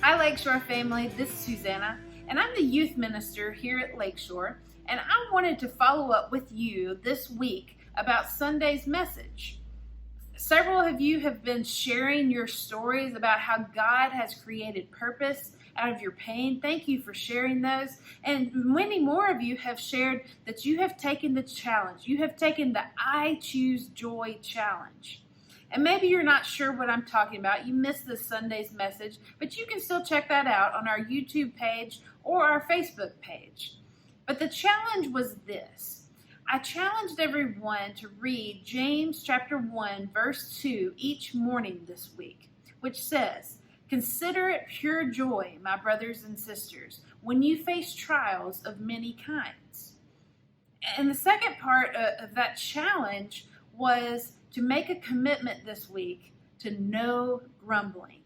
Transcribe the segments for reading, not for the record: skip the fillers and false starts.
Hi Lakeshore family, this is Susanna, and I'm the youth minister here at Lakeshore, and I wanted to follow up with you this week about Sunday's message. Several of you have been sharing your stories about how God has created purpose out of your pain. Thank you for sharing those. And many more of you have shared that you have taken the challenge. You have taken the I Choose Joy challenge. And maybe you're not sure what I'm talking about. You missed this Sunday's message, but you can still check that out on our YouTube page or our Facebook page. But the challenge was this. I challenged everyone to read James chapter 1, verse 2 each morning this week, which says, "Consider it pure joy, my brothers and sisters, when you face trials of many kinds." And the second part of that challenge was to make a commitment this week to no grumbling.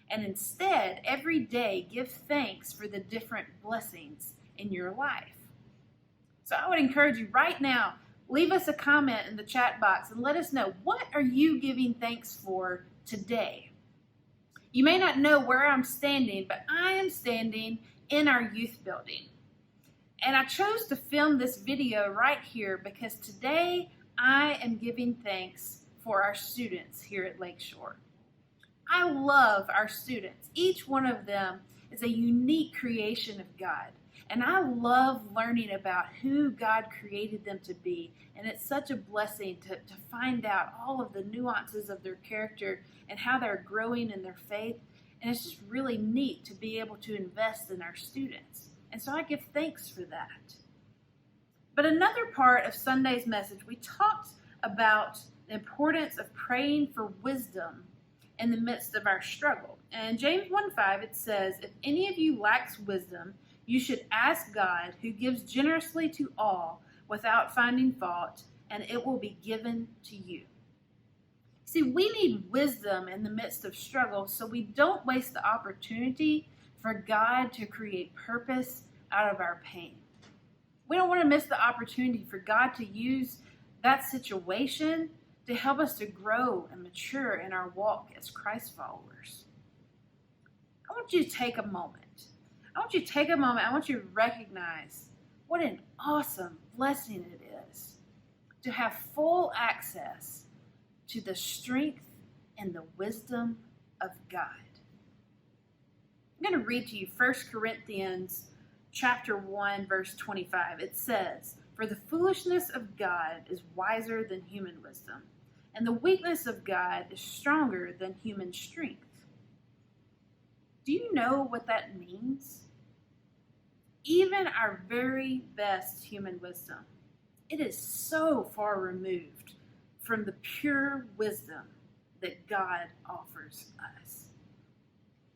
And instead, every day, give thanks for the different blessings in your life. So I would encourage you right now, leave us a comment in the chat box and let us know, what are you giving thanks for today? You may not know where I'm standing, but I am standing in our youth building. And I chose to film this video right here because today I am giving thanks for our students here at Lakeshore. I love our students. Each one of them is a unique creation of God. And I love learning about who God created them to be. And it's such a blessing to find out all of the nuances of their character and how they're growing in their faith. And it's just really neat to be able to invest in our students. And so I give thanks for that. But another part of Sunday's message, we talked about the importance of praying for wisdom in the midst of our struggle. And in James 1:5, it says, "If any of you lacks wisdom, you should ask God, who gives generously to all without finding fault, and it will be given to you." See, we need wisdom in the midst of struggle so we don't waste the opportunity for God to create purpose out of our pain. We don't want to miss the opportunity for God to use that situation to help us to grow and mature in our walk as Christ followers. I want you to take a moment. I want you to recognize what an awesome blessing it is to have full access to the strength and the wisdom of God. I'm going to read to you 1 Corinthians chapter 1, verse 25. It says, "For the foolishness of God is wiser than human wisdom, and the weakness of God is stronger than human strength." Do you know what that means? Even our very best human wisdom, it is so far removed from the pure wisdom that God offers us.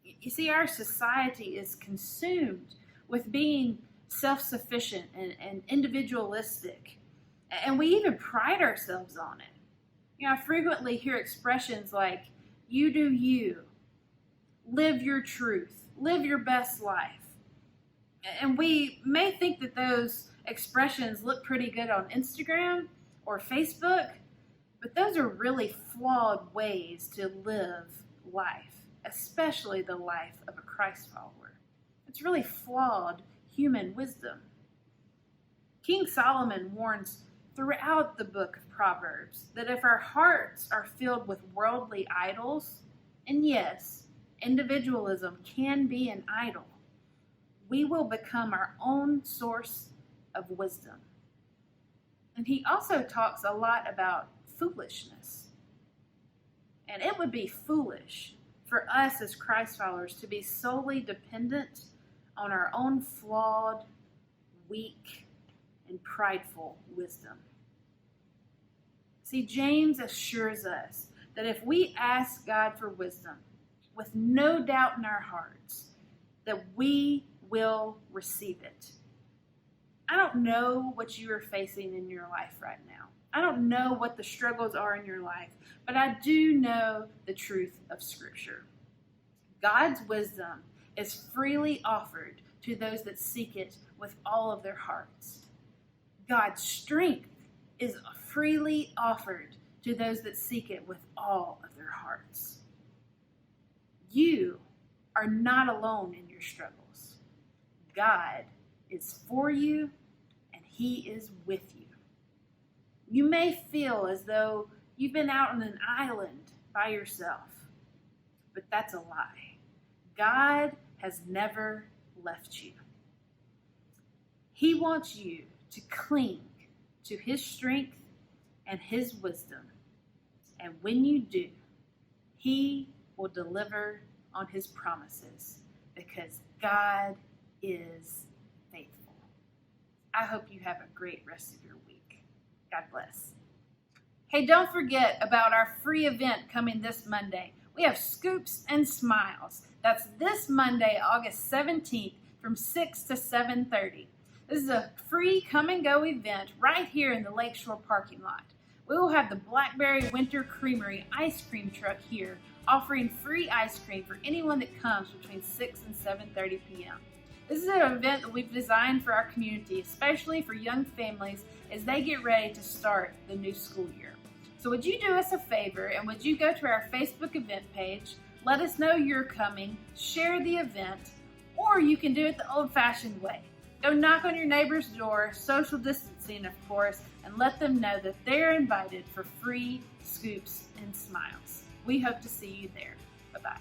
You see, our society is consumed with being self-sufficient and individualistic, and we even pride ourselves on it. You know, I frequently hear expressions like, "You do you," "live your truth," "live your best life." And we may think that those expressions look pretty good on Instagram or Facebook, but those are really flawed ways to live life, especially the life of a Christ follower. It's really flawed human wisdom. King Solomon warns throughout the book of Proverbs that if our hearts are filled with worldly idols, and yes, individualism can be an idol, we will become our own source of wisdom. And he also talks a lot about foolishness. And it would be foolish for us as Christ followers to be solely dependent on our own flawed, weak, and prideful wisdom. See, James assures us that if we ask God for wisdom with no doubt in our hearts, that we will receive it. I don't know what you are facing in your life right now. I don't know what the struggles are in your life, but I do know the truth of Scripture. God's wisdom is freely offered to those that seek it with all of their hearts. God's strength is freely offered to those that seek it with all of their hearts. You are not alone in your struggles. God is for you and He is with you. You may feel as though you've been out on an island by yourself, but that's a lie. God has never left you. He wants you to cling to His strength and His wisdom. And when you do, He will deliver on His promises because God is faithful. I hope you have a great rest of your week. God bless. Hey, don't forget about our free event coming this Monday. We have Scoops and Smiles. That's this Monday, August 17th from 6 to 7:30. This is a free come and go event right here in the Lakeshore parking lot. We will have the Blackberry Winter Creamery ice cream truck here offering free ice cream for anyone that comes between 6 and 7:30 p.m. This is an event that we've designed for our community, especially for young families as they get ready to start the new school year. So would you do us a favor and would you go to our Facebook event page, let us know you're coming, share the event, or you can do it the old-fashioned way. Go knock on your neighbor's door, social distancing of course, and let them know that they're invited for free Scoops and Smiles. We hope to see you there. Bye-bye.